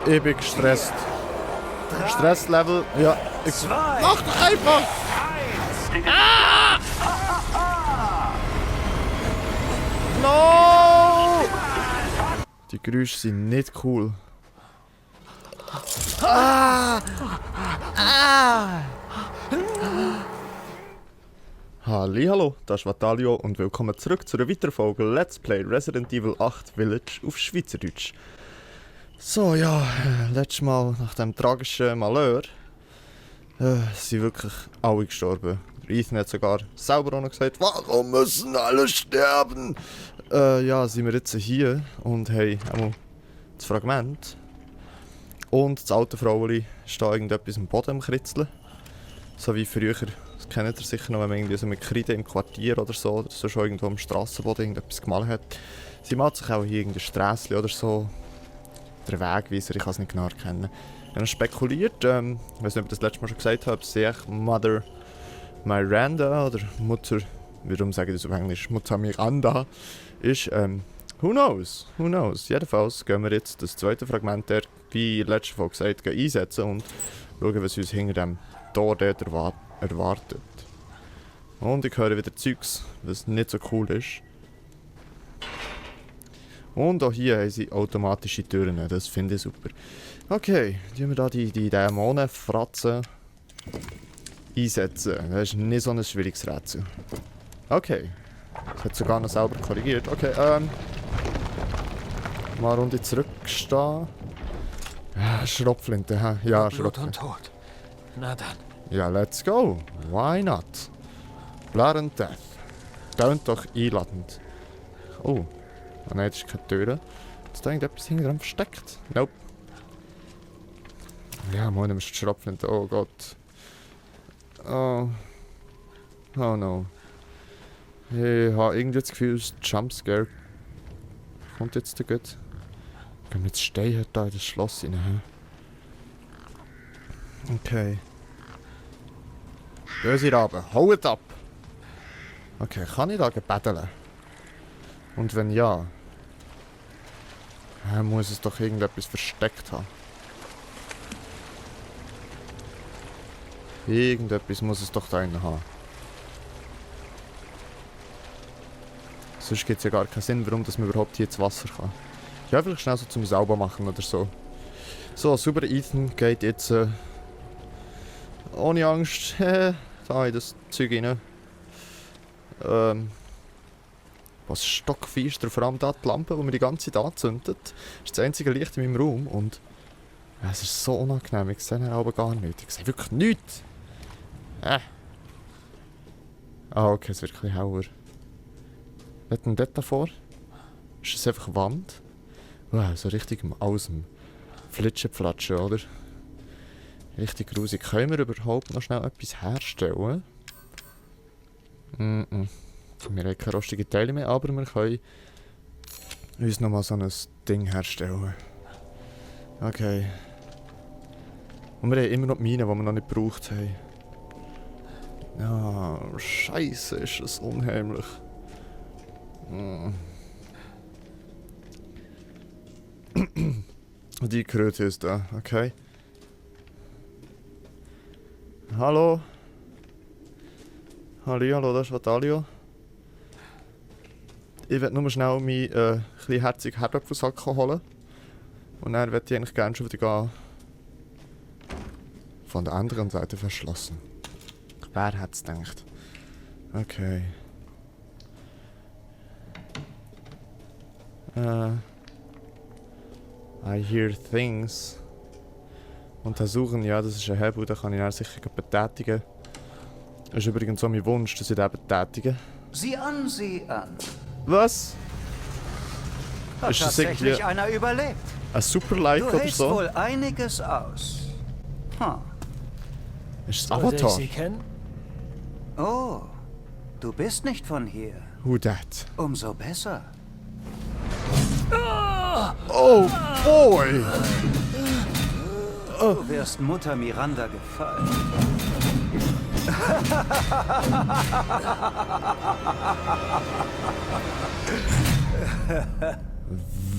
Ich bin gestresst. Stresslevel, ja. Mach doch einfach! Ah! No! Die Geräusche sind nicht cool. Ah! Ah! Hallo, das ist Vatalio und willkommen zurück zu einer weiteren Folge Let's Play Resident Evil 8 Village auf Schweizerdeutsch. So, ja, letztes Mal nach dem tragischen Malheur sind wirklich alle gestorben. Ethan hat sogar selber auch noch gesagt, warum müssen alle sterben? Ja, sind wir jetzt hier und haben einmal das Fragment. Und das alte Fraueli ist da irgendetwas am Boden am Kritzeln. So wie früher, das kennt ihr sicher noch, wenn man irgendwie so mit Kreide im Quartier oder so schon irgendwo am Strassenboden irgendetwas gemalt hat. Sie malt sich auch hier irgendein Strässchen oder so. Der Wegweiser, ich kann es nicht genau erkennen. Ich habe spekuliert, ich weiß nicht, ob ich das letzte Mal schon gesagt habe, sehe ich Mother Miranda oder Mutter, warum sage ich das auf Englisch, Mutter Miranda, ist, who knows. Jedenfalls gehen wir jetzt das zweite Fragment, wie in der letzten Folge gesagt, einsetzen und schauen, was uns hinter dem Tor dort erwartet. Und ich höre wieder Zeugs, was nicht so cool ist. Und auch hier haben sie automatische Türen, das finde ich super. Okay, tun wir da die Dämonenfratzen einsetzen. Das ist nicht so ein schwieriges Rätsel. Okay, das hat sogar noch selber korrigiert. Okay, mal eine Runde zurückstehen. Schrotflinte, hä? Ja, Schrotflinte. Blut und Tod. Na dann. Ja, let's go. Why not? Blood and Death. Tönt doch einladend. Oh. Oh nein, das ist keine Tür. Ist da irgendetwas hinten dran versteckt? Nope. Ja, mal nimmst du die Schrotflinte. Oh Gott. Oh. Oh no. Ich habe irgendwie das Gefühl, das Jumpscare kommt jetzt da gut. Gehen wir jetzt stehen da in das Schloss rein. Okay. Böse Raben, haut ab! Okay, kann ich da gebetteln? Und wenn ja, muss es doch irgendetwas versteckt haben. Irgendetwas muss es doch da drin haben. Sonst gibt es ja gar keinen Sinn, warum dass man überhaupt hier ins Wasser kann. Ja, vielleicht schnell so zum Sauber machen oder so. So, super, Ethan geht jetzt ohne Angst da in das Zeug rein. Was stockfeister, vor allem da die Lampe, die mir die ganze Zeit anzündet, ist das einzige Licht in meinem Raum und es ist so unangenehm, ich sehe ihn aber gar nicht. Ich sehe wirklich nichts. Ah, okay, es wird ein bisschen heller. Was hat denn dort davor? Ist das einfach Wand? Wow, so richtig aus dem Flitschen, oder? Richtig grusig. Können wir überhaupt noch schnell etwas herstellen? Wir haben keine rostigen Teile mehr, aber wir können uns nochmal so ein Ding herstellen. Okay. Und wir haben immer noch die Minen, die wir noch nicht gebraucht haben. Ja, Scheiße, ist das unheimlich. Die Kröte ist da, okay. Hallo? Hallo, das ist Vatalio. Ich will nur schnell meinen kleinen herzigen Herdöpfelsack holen. Und dann würde ich eigentlich gerne schon wieder gehen. Von der anderen Seite verschlossen. Wer hätte es gedacht? Okay. I hear things. Untersuchen, ja, das ist ein Hebel, den kann ich dann sicher betätigen. Das ist übrigens so mein Wunsch, dass ich den betätige. Sieh an. Was? Hat Ist das tatsächlich irgendwie einer überlebt. ein Super-Like Du oder hältst so? wohl einiges aus. Ist das Sollte ich Avatar? Sie kennen? Oh, du bist nicht von hier. Who that? Umso besser. Oh boy! Du wirst Mutter Miranda gefallen.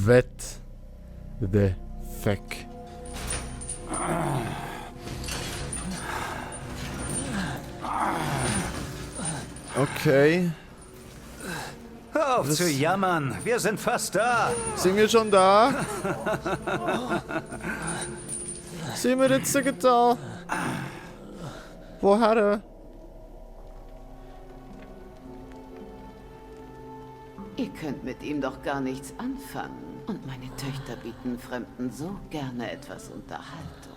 What the fuck? Okay. Hör auf zu jammern, wir sind fast da. Sind wir schon da? Sind wir jetzt da? Woher? Ihr könnt mit ihm doch gar nichts anfangen. Und meine Töchter bieten Fremden so gerne etwas Unterhaltung.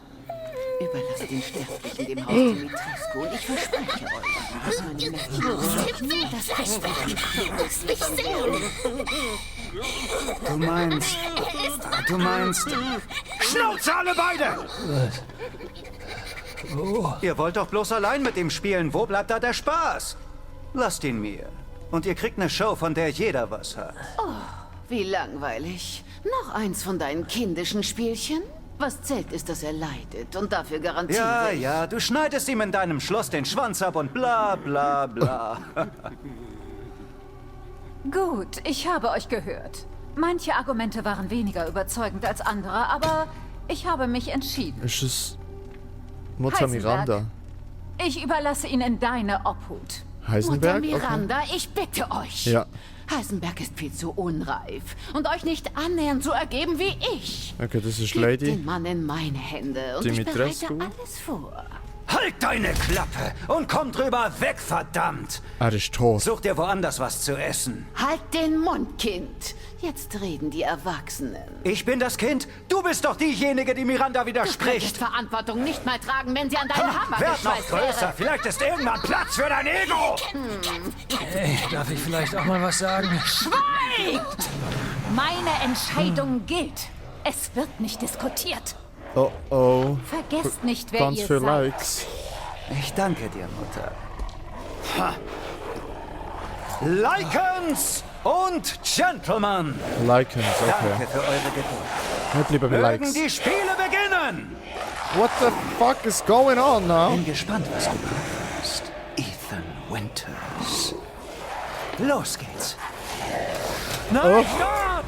Überlasst den Sterblichen dem Haus Dimitrescu und ich verspreche euch, dass meine Mädchen nur das Beste für mich sehen. Du meinst... Schnauze alle beide! Ihr wollt doch bloß allein mit ihm spielen. Wo bleibt da der Spaß? Lasst ihn mir. Und ihr kriegt eine Show, von der jeder was hat. Wie langweilig. Noch eins von deinen kindischen Spielchen? Was zählt ist, dass er leidet und dafür garantiere ich. Ja, du schneidest ihm in deinem Schloss den Schwanz ab und bla bla bla. Gut, ich habe euch gehört. Manche Argumente waren weniger überzeugend als andere, aber ich habe mich entschieden. Ist es Mutter Miranda? Ich überlasse ihn in deine Obhut. Heisenberg? Mutter Miranda, ich bitte euch. Ja. Heisenberg ist viel zu unreif und euch nicht annähernd so ergeben wie ich. Okay, das ist Gebt Lady. den Mann in meine Hände und ich bereite Dimitrescu. alles vor. Halt deine Klappe und komm drüber weg, verdammt! Er ist tot. Such dir woanders was zu essen. Halt den Mund, Kind. Jetzt reden die Erwachsenen. Ich bin das Kind, du bist doch diejenige, die Miranda Du könntest widerspricht. Verantwortung nicht mal tragen, wenn sie an deinen Hammer Werd noch geschweißt größer, wäre. vielleicht ist irgendwann Platz für dein Ego! Hey, darf ich vielleicht auch mal was sagen? Schweigt! Meine Entscheidung gilt. Es wird nicht diskutiert. Oh oh. Vergesst nicht, wer Ganz ihr viel seid. Likes. Ich danke dir, Mutter. Ha. Likens und Gentlemen, Likens, danke okay. für eure Geduld. Nicht lieber mit Mögen Likes. die Spiele beginnen! What the fuck is going on now? Bin gespannt, was du bekommst. Ethan Winters. Los geht's. Nein, stopp!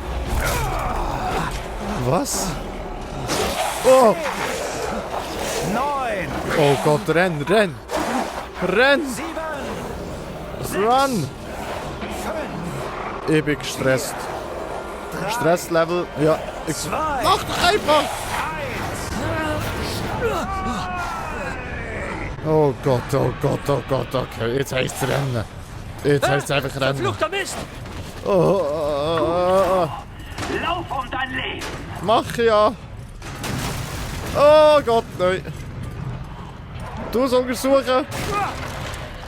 Was? Oh! 9, Oh Gott, renn, renn! Renn! 7, Run! Ich bin gestresst. Stresslevel, ja. Ich 2, mach doch einfach! 1. Oh Gott, oh Gott, oh Gott, okay. Jetzt heißt es rennen. Jetzt heißt es einfach rennen. Verfluchter Mist! Oh, Lauf um dein Leben! mach ja! Oh Gott, nein! Du es untersuchen?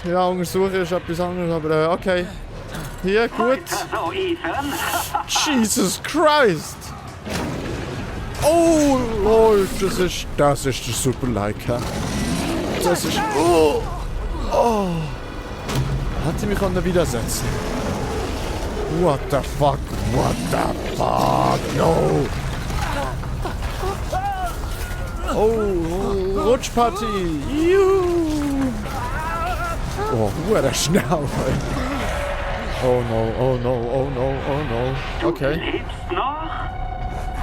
Ja, untersuchen ist etwas anderes, aber okay. Hier, gut. So, Ethan. Jesus Christ! Oh, Lord, das ist der Super-Like, hä? Das ist... Oh! Oh! Hätte ich mich können widersetzen. What the fuck? What the fuck? No! Oh, Rutschparty! Juhu! Oh, hure schnell, ey. Oh no, oh no, oh no, oh no. Okay. Lebst noch?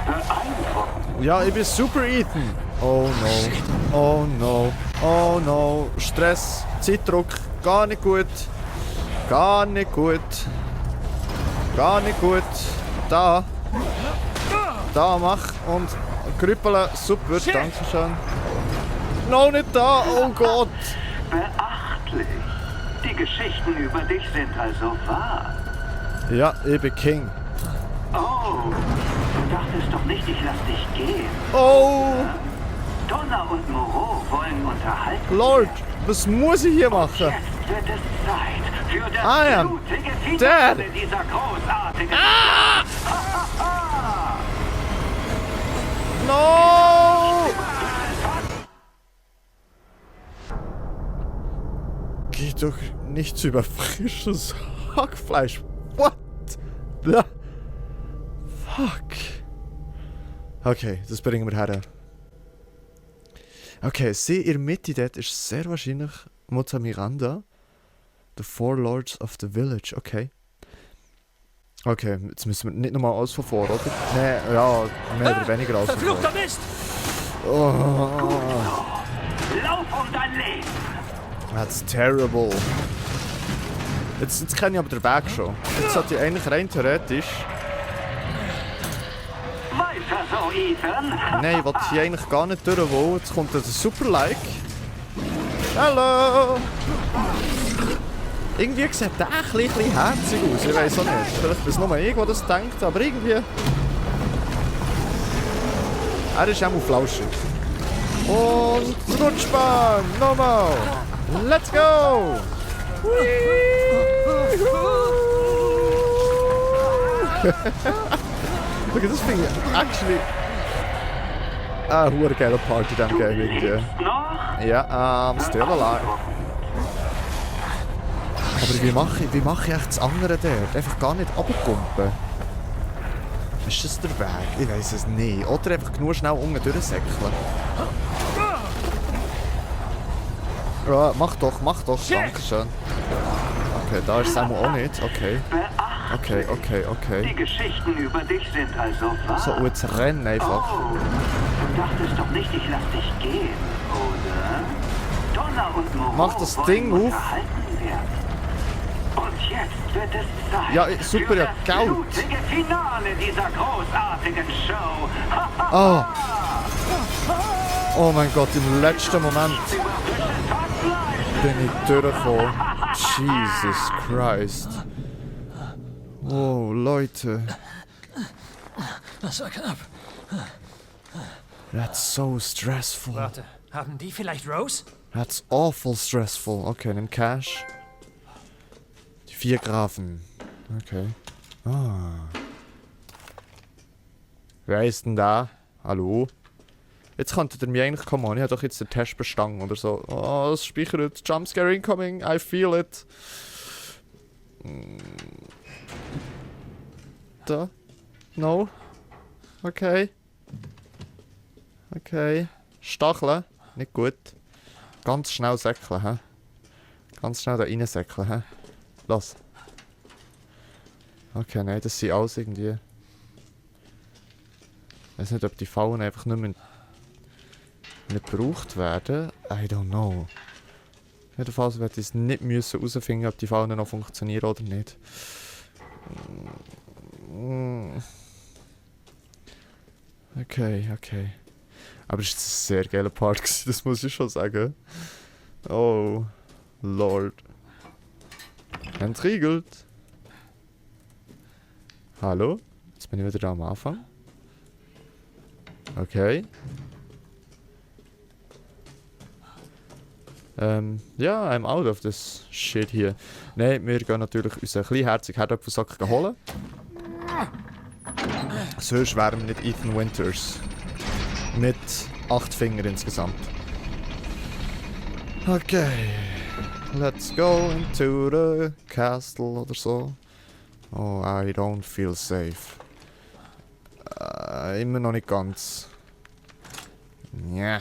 Beeindruckend. Ja, ich bin Super Ethan. Oh no. Oh no. Oh no. Stress, Zeitdruck. Gar nicht gut. Gar nicht gut. Gar nicht gut. Da. Da mach und krüppeln. Super, danke schön. No, nicht da. Oh Gott. Beachtlich. Die Geschichten über dich sind also wahr. Ja, ich bin King. Oh, du dachtest doch nicht, ich lass dich gehen. Oh, Donna und Moreau wollen unterhalten. Lord, was muss ich hier machen? Jetzt wird es Zeit für das I am blutige dead. Finale dieser großartigen... No! Geht doch nichts über frisches Hackfleisch. What the fuck? Okay, das bringen wir her. Okay, sie in der Mitte dort ist sehr wahrscheinlich Mutter Miranda. The Four Lords of the Village, okay. Okay, jetzt müssen wir nicht nochmal alles von vor, oder? Nein, ja, mehr oder weniger alles von vor. Verfluchter Mist! Oh, Lauf um dein Leben. that's terrible. Jetzt kenne ich aber den Weg schon. Jetzt sollte ich eigentlich rein theoretisch... Weiter so, Ethan. Nein, ich wollte hier eigentlich gar nicht durch. Jetzt kommt ein Super-Like. Hallo! Irgendwie sieht der ein bisschen herzig aus, ich weiß auch nicht. Vielleicht ist es nur ich, der das denkt, aber irgendwie... Er ist auch mal flauschig. Und Rutschbahn! Nochmal! Let's go! Look at this thing, actually... Ah, hure geile Party in diesem Game irgendwie. Noch? Ja, still alive. Aber wie mache ich echt das andere dort? Einfach gar nicht runterkumpen. Ist das der Weg? Ich weiß es nicht. Oder einfach nur schnell unten durchsäckeln. Ja, mach doch. Dankeschön. Okay, da ist Samu auch nicht. Okay. Die Geschichten über dich sind also wahr. So, jetzt rennen einfach. Oh, du dachtest doch nicht, ich lass dich gehen, oder? Donna und Moreau Mach das wollen Ding auf. unterhalten werden. Und jetzt wird es Zeit Ja, super, für ja, das Geld. blutige Finale dieser großartigen Show. Oh. Oh mein Gott, im letzten Moment bin ich durchgekommen. Jesus Christ. Oh, Leute. Das war knapp. That's so stressful. Warte, haben die vielleicht Rose? That's awful stressful. Okay, nimm Cash. Die 4 Grafen. Okay. Ah. Wer ist denn da? Hallo? Jetzt könntet ihr mir eigentlich kommen. Ich habe doch jetzt den Test bestanden oder so. Oh, es speichert. Jumpscare incoming. I feel it. Da. No. Okay. Okay. Stacheln. Nicht gut. Ganz schnell säckeln, hä? Ganz schnell da reinsäckeln, hä? Los. Okay, nein, das sind alles irgendwie... Ich weiß nicht, ob die Fallen einfach nicht gebraucht werden. I don't know. Jedenfalls werde ich es nicht herausfinden, ob die Fallen noch funktionieren oder nicht. Okay. Aber es war ein sehr geiler Part, das muss ich schon sagen. Oh, Lord. Entriegelt. Hallo? Jetzt bin ich wieder da am Anfang. Okay. Ja, I'm out of this shit hier. Nein, wir gehen natürlich unseren kleinherzigen Herdöpfelsack holen. Sonst wären wir nicht Ethan Winters. Mit 8 Fingern insgesamt. Okay. Let's go into the castle oder so. Oh, I don't feel safe. Immer noch nicht ganz. Ja.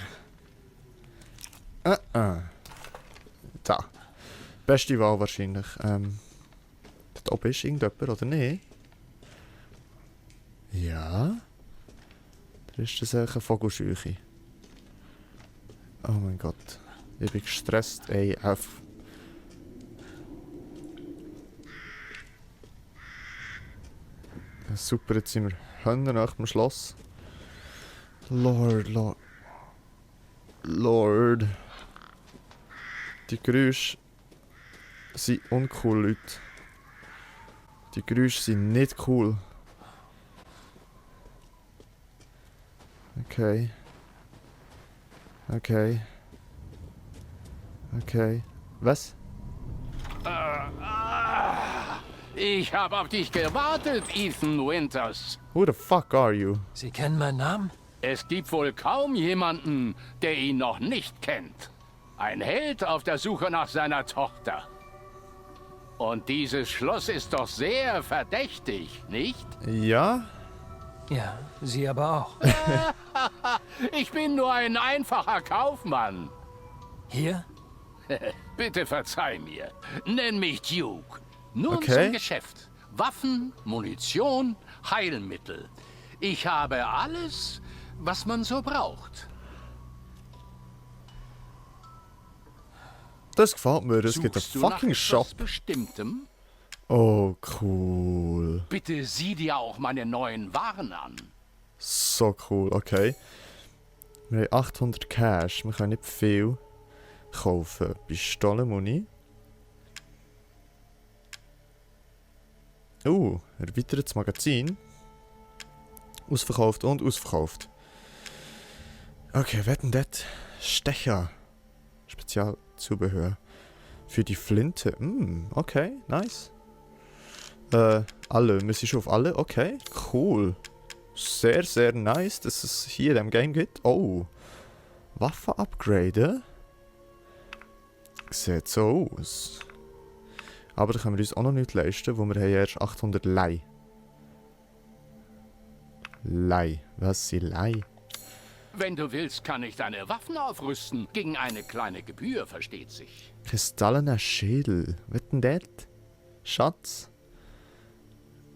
Da. Beste Wahl wahrscheinlich. Dort oben ist irgendjemand, oder nicht? Ja. Da ist das eine Vogelscheuche. Oh mein Gott. Ich bin gestresst AF. Ja, super, jetzt sind wir Hände nach dem Schloss. Lord. Die Geräusche sind uncool, Leute. Die Geräusche sind nicht cool. Okay. Was? Ich habe auf dich gewartet, Ethan Winters. Who the fuck are you? Sie kennen meinen Namen? Es gibt wohl kaum jemanden, der ihn noch nicht kennt. Ein Held auf der Suche nach seiner Tochter. Und dieses Schloss ist doch sehr verdächtig, nicht? Ja? Ja, Sie aber auch. Ich bin nur ein einfacher Kaufmann. Hier? Bitte verzeih mir. Nenn mich Duke. Nun Okay. zum Geschäft. Waffen, Munition, Heilmittel. Ich habe alles, was man so braucht. Das gefällt mir. Es gibt einen Suchst du nach fucking etwas Shop. Bestimmtem? Oh, cool. Bitte sieh dir auch meine neuen Waren an. So cool, okay. Wir haben 800 Cash. Wir können nicht viel kaufen. Pistolenmuni. Erweitertes Magazin. Ausverkauft und ausverkauft. Okay, wetten dort? Stecher. Spezialzubehör. Für die Flinte. Okay, nice. Alle. Wir sind schon auf alle. Okay, cool. Sehr, sehr nice, dass es hier in diesem Game gibt. Oh. Waffen upgraden. Sieht so aus. Aber da können wir uns auch noch nicht leisten, wo wir haben erst 800 Lei. Lei. Was sind Lei? Wenn du willst, kann ich deine Waffen aufrüsten. Gegen eine kleine Gebühr, versteht sich. Kristallener Schädel. Was denn dort? Schatz?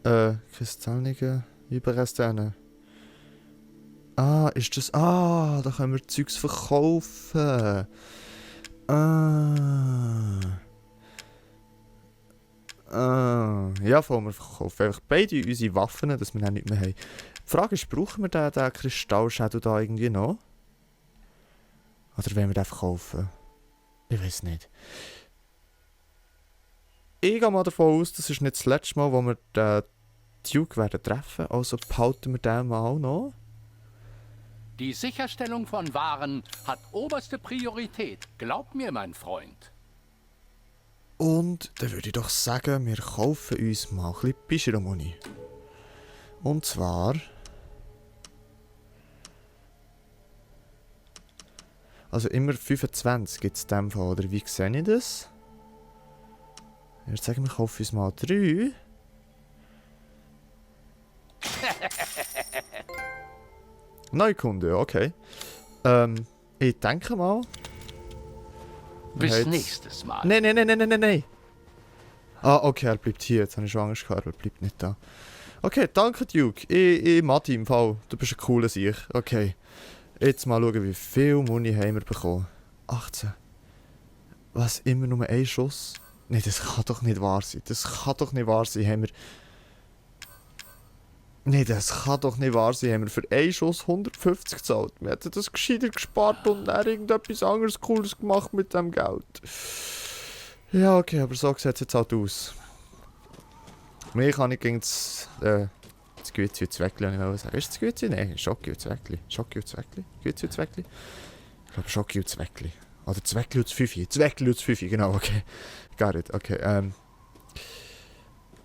Kristallige Überreste. Ist das... da können wir Zeugs verkaufen. Ja, vor allem wir verkaufen einfach beide unsere Waffen, dass wir dann nicht mehr haben. Die Frage ist, brauchen wir den Kristallschädel da irgendwie noch? Oder wollen wir den verkaufen? Ich weiß nicht. Ich gehe mal davon aus, das ist nicht das letzte Mal, wo wir den Duke werden treffen. Also behalten wir den mal noch. Die Sicherstellung von Waren hat oberste Priorität. Glaub mir, mein Freund. Und dann würde ich doch sagen, wir kaufen uns mal ein bisschen Pischiromoni. Und zwar... Also immer 25 gibt es in dem Fall, oder wie sehe ich das? Ich würde sagen, wir kaufen uns mal 3. Neukunde, okay. Ich denke mal... Bis nächstes Mal. Nein. Okay, er bleibt hier. Jetzt habe ich schon Angst gehabt, er bleibt nicht da. Okay, danke Duke. Ich mag dich im Fall. Du bist ein cooler Sieg. Okay. Jetzt mal schauen, wie viel Muni haben wir bekommen. 18. Was? Immer nur ein Schuss? Nein, das kann doch nicht wahr sein. Haben wir... Nein, das kann doch nicht wahr sein. Haben wir für einen Schuss 150 gezahlt. Wir hätten das gescheiter gespart und dann irgendetwas anderes Cooles gemacht mit dem Geld. Ja, okay, aber so sieht es jetzt halt aus. Mehr kann ich gegen das Güezi und Zweckli, ich will sagen. Ist das Güezi? Nein, Schocki und Zweckli. Güezi und Zweckli? Ich glaube Schocki und Zweckli. Oder Zweckli und Pfiffi. Zweckli und Pfiffi, genau, okay. Got it, okay.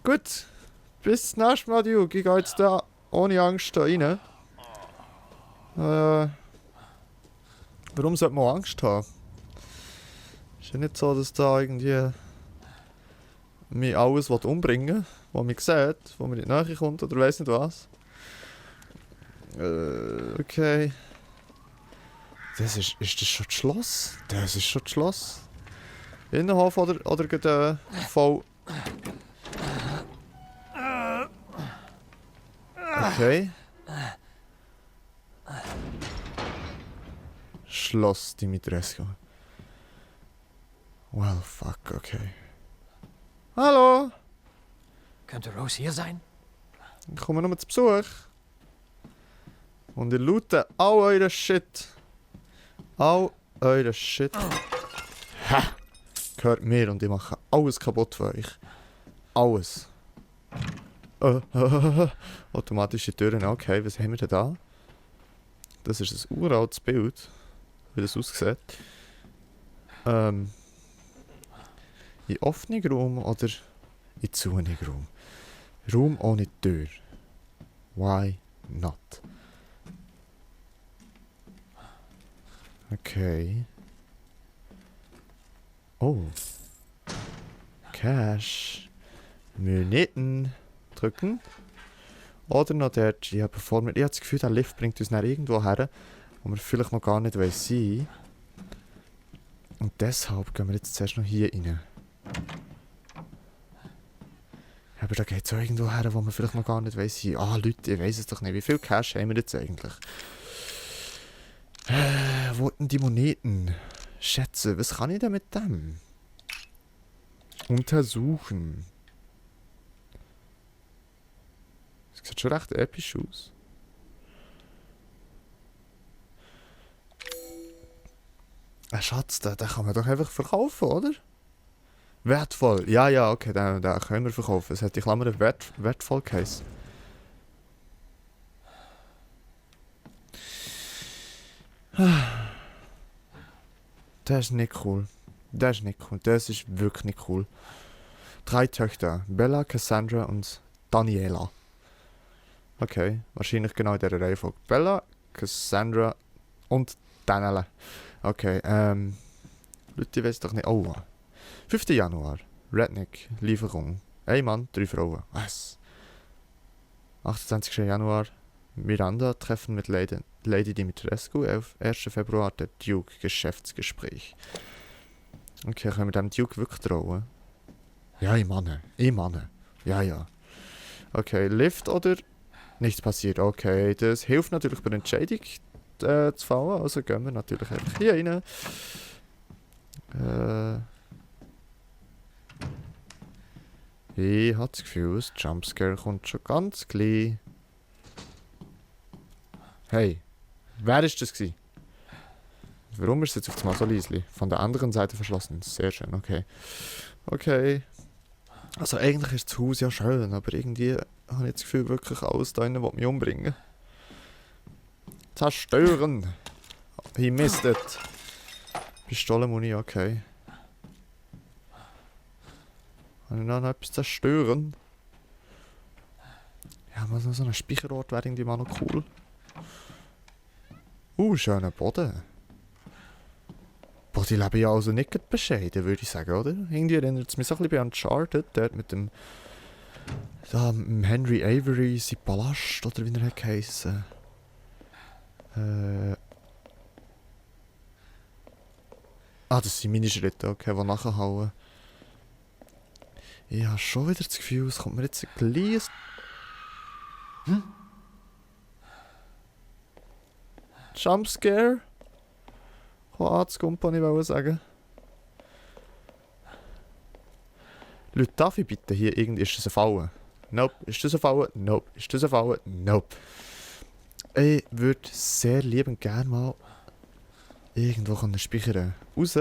Gut. Bis zum nächsten Mal, Duke. Ich gehe jetzt da ohne Angst da rein. Warum sollte man Angst haben? Ist ja nicht so, dass da irgendwie mich alles umbringen will, was mich sieht, was mir in die Nähe kommt oder weiss nicht was. Okay. Ist das schon das Schloss? Das ist schon das Schloss. Innenhof oder gerade voll... Okay. Schloss Dimitrescu. Well, fuck, okay. Hallo! Könnte Rose hier sein? Ich komme nur zu Besuch. Und ihr lootet all euren Shit. All euren Shit. Ha! Gehört mir und ich mache alles kaputt für euch. Alles. Automatische Türen, okay, was haben wir denn da? Das ist ein uraltes Bild, wie das aussieht. In offenen Raum oder in zugehenden Raum? Raum ohne Tür. Why not? Okay. Oh. Cash. Moneten. Drücken. Oder noch dort, ja, bevor wir... Ich habe das Gefühl, der Lift bringt uns nach irgendwo her, wo wir vielleicht noch gar nicht sein. Und deshalb gehen wir jetzt zuerst noch hier rein. Aber da geht es auch irgendwo her, wo wir vielleicht noch gar nicht sein. Leute, ich weiss es doch nicht. Wie viel Cash haben wir jetzt eigentlich? Wo denn die Moneten? Schätze, was kann ich denn mit dem? Untersuchen. Das sieht schon recht episch aus. Ein Schatz, den kann man doch einfach verkaufen, oder? Wertvoll. Ja, okay, den können wir verkaufen. Es hat die Klammer wertvoll geheißen. Das ist nicht cool. Das ist nicht cool. Das ist wirklich nicht cool. 3 Töchter. Bella, Cassandra und Daniela. Okay, wahrscheinlich genau in dieser Reihenfolge. Bella, Cassandra und Daniela. Okay, Leute, ich weiß doch nicht. Oh, 5. Januar. Redneck, Lieferung. 1 Mann, 3 Frauen. Was? 28. Januar. Miranda, Treffen mit Lady Dimitrescu. 1. Februar, der Duke, Geschäftsgespräch. Okay, können wir dem Duke wirklich trauen? Ja, ich meine. Ja. Okay, Lift oder nichts passiert. Okay, das hilft natürlich bei der Entscheidung zu fallen. Also gehen wir natürlich einfach hier rein. Ich habe das Gefühl, das Jumpscare kommt schon ganz gleich. Hey, wer ist das gewesen? Warum ist es jetzt auf einmal so leise? Von der anderen Seite verschlossen. Sehr schön, okay. Okay. Also eigentlich ist das Haus ja schön, aber irgendwie habe ich das Gefühl, wirklich alles da drinnen will mich umbringen. Zerstören! He missed it. Pistolenmuni, okay. Kann ich noch etwas zerstören? Ja, mal so ein Speicherort wäre irgendwie mal noch cool. Schöner Boden. Boah, die leben ja also nicht gerade bescheiden, würde ich sagen, oder? Irgendwie erinnert es mich so ein bisschen an Uncharted, dort mit dem Henry Avery, sein Palast, oder wie er hat geheissen. Das sind meine Schritte, okay, die nachhauen. Ich habe schon wieder das Gefühl, es kommt mir jetzt ein kleines... Jumpscare? Das Company wollte sagen. Leute, darf ich bitte hier irgendwie... Ist das eine Falle? Nope. Ist das eine Falle? Nope. Ist das eine Falle? Nope. Ich würde sehr liebend gerne mal irgendwo speichern. Raus.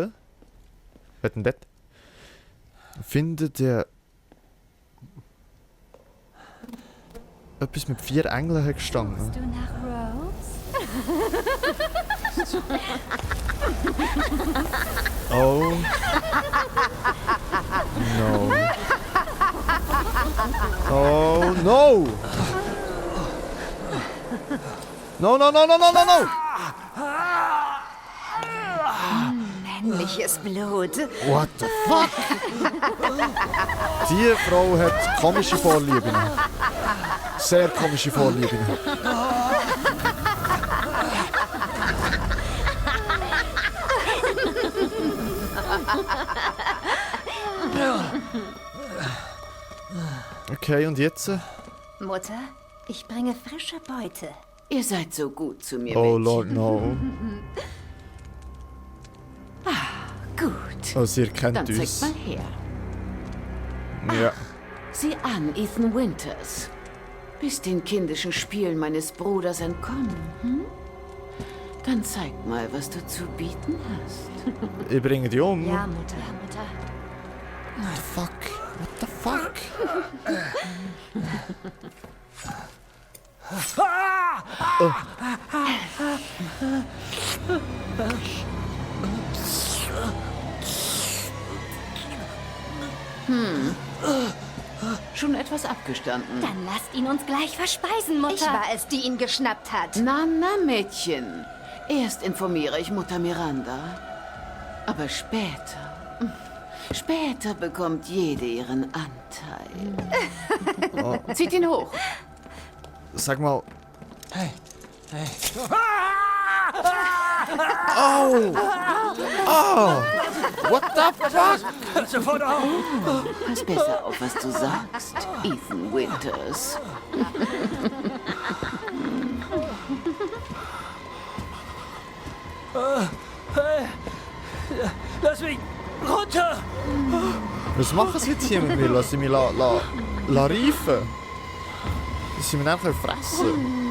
Was denn das? Findet ihr... Etwas mit 4 Engeln hat gestanden. Suchst du nach Rose? Oh. No. Oh no! No! Männliches Blut. What the fuck? Die Frau hat komische Vorlieben. Sehr komische Vorlieben. Okay, und jetzt? Mutter, ich bringe frische Beute. Ihr seid so gut zu mir, Oh Mädchen. Lord, no. Gut. Oh, sie erkennt Dann uns. zeigt mal her. Ja. Sieh an, Ethan Winters. Bist den kindischen Spielen meines Bruders entkommen, hm? Dann zeig mal, was du zu bieten hast. Ich bringe die um. Ja, Mutter. What the fuck? What the fuck? Schon etwas abgestanden. Dann lasst ihn uns gleich verspeisen, Mutter. Ich war es, die ihn geschnappt hat. Na, Mädchen. Erst informiere ich Mutter Miranda. Aber später bekommt jede ihren Anteil. Zieht ihn hoch. Sag mal. Hey. Oh! What the fuck? Hört sofort auf! Pass besser auf, was du sagst, Ethan Winters. Lass mich runter! Was machen sie jetzt hier mit mir? Lass sie mich reifen? Dass sie mich einfach fressen.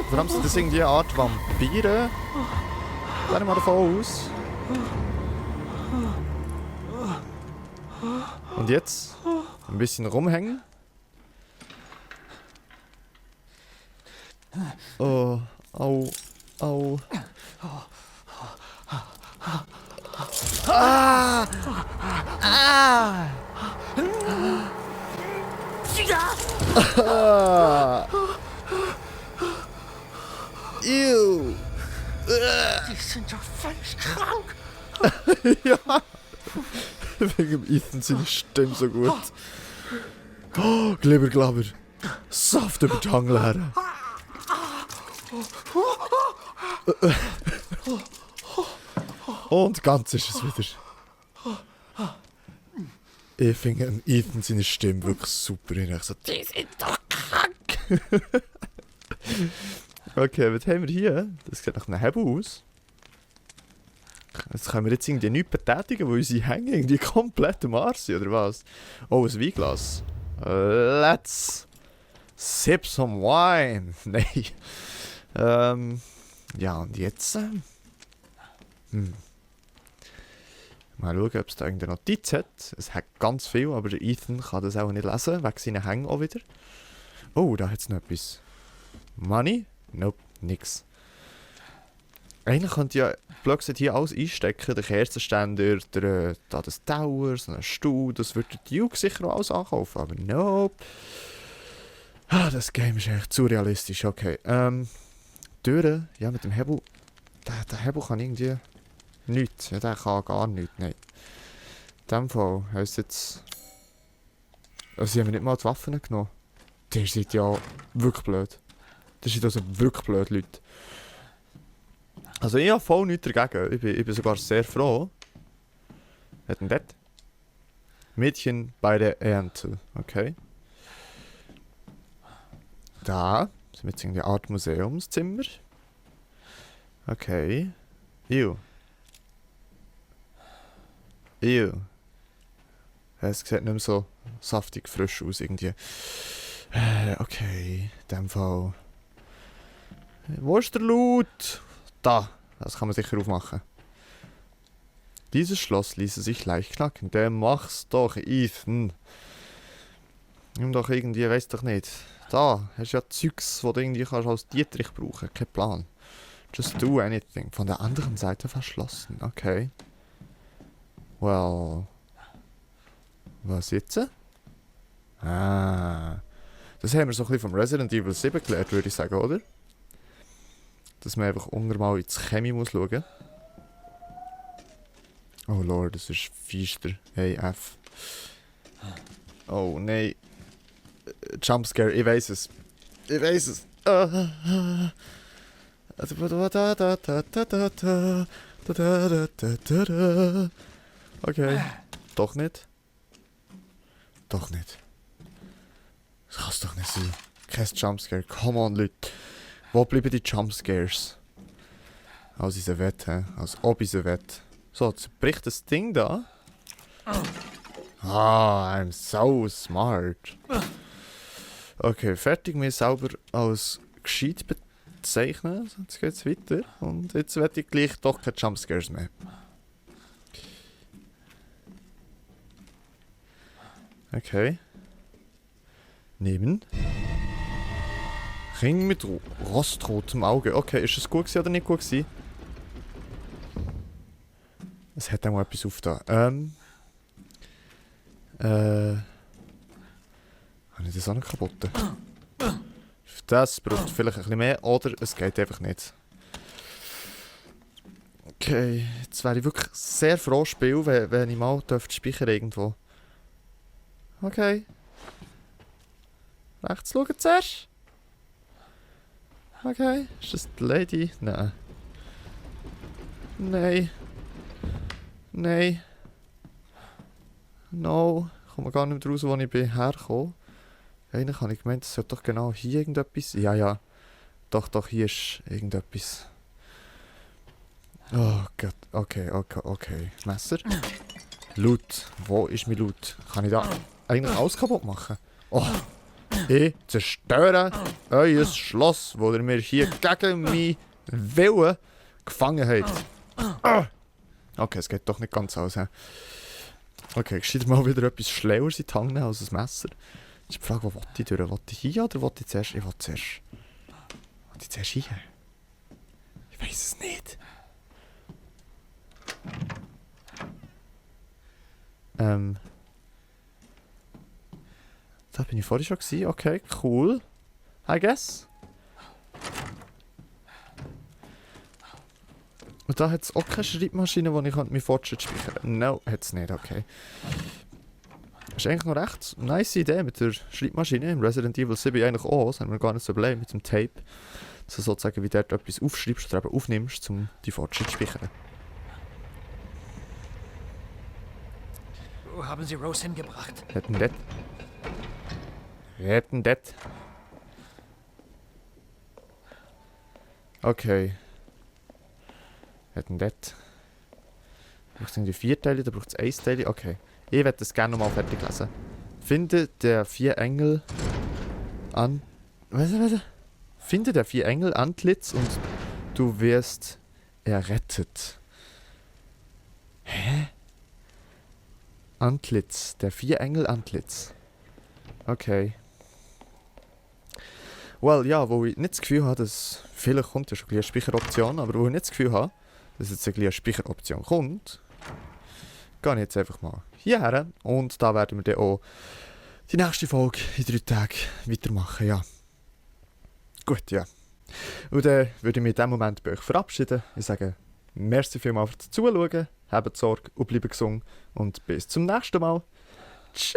Vor allem sind das irgendwie eine Art Vampire. Geh ich mal davon aus. Und jetzt ein bisschen rumhängen. Oh, au, au. Ah! Ah! Ah! Ew! Die sind doch völlig krank. Ja! Wegen Ethan seine Stimme so gut. Oh, Glibber. Saft über die Hangel her. Und ganz ist es wieder. Ich finde Ethan seine Stimme wirklich super. Ich so, die sind doch krank. Okay, was haben wir hier? Das sieht nach einem Hebel aus. Jetzt können wir jetzt irgendwie nichts betätigen, weil unsere Hänge irgendwie komplett am Arsch sind, oder was? Oh, ein Weinglas. Let's sip some wine. Nein. Ja, und jetzt? Mal schauen, ob es da irgendeine Notiz hat. Es hat ganz viel, aber der Ethan kann das auch nicht lesen, wegen seinen Hängen auch wieder. Oh, da hat es noch etwas. Money? Nope, nix. Eigentlich könnte ja Blödsinn hier alles einstecken. Der Kerzenständer, da das Tower, so ein Stuhl. Das würde der Duke sicher auch alles ankaufen, aber nope. Ah, das Game ist echt zu realistisch. Okay, Türen, ja, mit dem Hebel. Der Hebel kann irgendwie nichts. Ja, der kann gar nichts, nein. In dem Fall heisst jetzt... Also, sie haben nicht mal die Waffen genommen. Die sind ja wirklich blöd. Das sind also wirklich blöd, Leute. Also ich habe voll nichts dagegen. Ich bin sogar sehr froh. Was hat denn das? Mädchen bei der Ernte. Okay. Da sind wir jetzt in der Art Museumszimmer. Okay. Ew. Es sieht nicht mehr so saftig frisch aus irgendwie. Okay. In dem Fall. Wo ist der Loot? Da. Das kann man sicher aufmachen. Dieses Schloss ließe sich leicht knacken. Der mach's doch, Ethan. Nimm doch irgendwie, weiss doch nicht. Da, hast ja Zeugs, wo du irgendwie kannst als Dietrich brauchen. Kein Plan. Just do anything. Von der anderen Seite verschlossen. Okay. Well. Was jetzt? Ah. Das haben wir so ein bisschen vom Resident Evil 7 gelernt, würde ich sagen, oder? Dass man einfach unten mal ins Chemie muss schauen. Oh Lord, das ist feister. Hey, F. Oh nein. Jumpscare, ich weiß es. Ich weiß es. Okay. Doch nicht. Doch nicht. Das kann es doch nicht sein. Kein Jumpscare. Come on, Leute. Wo bleiben die Jumpscares? Als ich sie wette, als ob ich sie wette. So, jetzt bricht das Ding da. Ah, I'm so smart. Okay, fertig, mir selber als gescheit bezeichnen. Jetzt geht's weiter. Und jetzt werde ich gleich doch keine Jumpscares mehr. Okay. Nehmen. Ring mit rostrotem Auge. Okay, ist es gut gewesen oder nicht gut gewesen? Es hat auch mal etwas aufgetan. Habe ich das auch noch kaputt? Das braucht vielleicht ein bisschen mehr oder es geht einfach nicht. Okay, jetzt wäre ich wirklich sehr froh Spiel, wenn ich mal speichern irgendwo. Okay. Rechts schauen zuerst. Okay, ist das die Lady? Nein. Nein. Nein. No. Ich komme gar nicht mehr raus, wo ich bin hergekommen. Eigentlich habe ich gemeint, es sollte doch genau hier irgendetwas... Ja. Doch, hier ist irgendetwas. Oh Gott. Okay. Messer. Loot. Wo ist mein Loot? Kann ich da eigentlich alles kaputt machen? Oh. Ich zerstöre euer Schloss, wo ihr mir hier gegen meinen Willen gefangen habt. Okay, es geht doch nicht ganz aus. He? Okay, ich schiebe mal wieder etwas Schlaueres in die Hand nehmen als ein Messer. Jetzt ist die Frage, wo will ich durch? Will ich hier oder will ich zuerst? Ich will zuerst. Will ich zuerst hier? Ich weiß es nicht. Da bin ich vorhin schon gewesen. Okay, cool. I guess. Und da hat es auch keine Schreibmaschine, wo ich meinen Fortschritt speichern kann. No, hat es nicht, okay. Das ist eigentlich noch recht eine nice Idee mit der Schreibmaschine. Im Resident Evil 7 eigentlich auch. Das haben wir gar nicht so überlegt mit dem Tape. Dass du sozusagen wie dort etwas aufschreibst oder eben aufnimmst, um die Fortschritt zu speichern. Wo haben Sie Rose hingebracht? Hätten das? Hätten das? Okay. Hätten das? Braucht es irgendwie 4 Teile, da braucht es 1 Teil. Okay. Ich werde das gerne nochmal fertig lesen. Finde der 4 Engel an. Was? Finde der 4 Engel Antlitz und du wirst errettet. Hä? Antlitz. Der 4 Engel Antlitz. Okay. Well, ja, wo ich nicht das Gefühl habe, dass vielleicht kommt ja schon eine Speicheroption, aber wo ich nicht das Gefühl habe, dass jetzt eine Speicheroption kommt, gehe ich jetzt einfach mal hierher und da werden wir dann auch die nächste Folge in 3 Tagen weitermachen, ja. Gut, ja. Und dann würde ich mich in diesem Moment bei euch verabschieden. Ich sage, merci vielmals fürs Zuschauen, habt Sorge und bleibt gesund und bis zum nächsten Mal. Tschüss!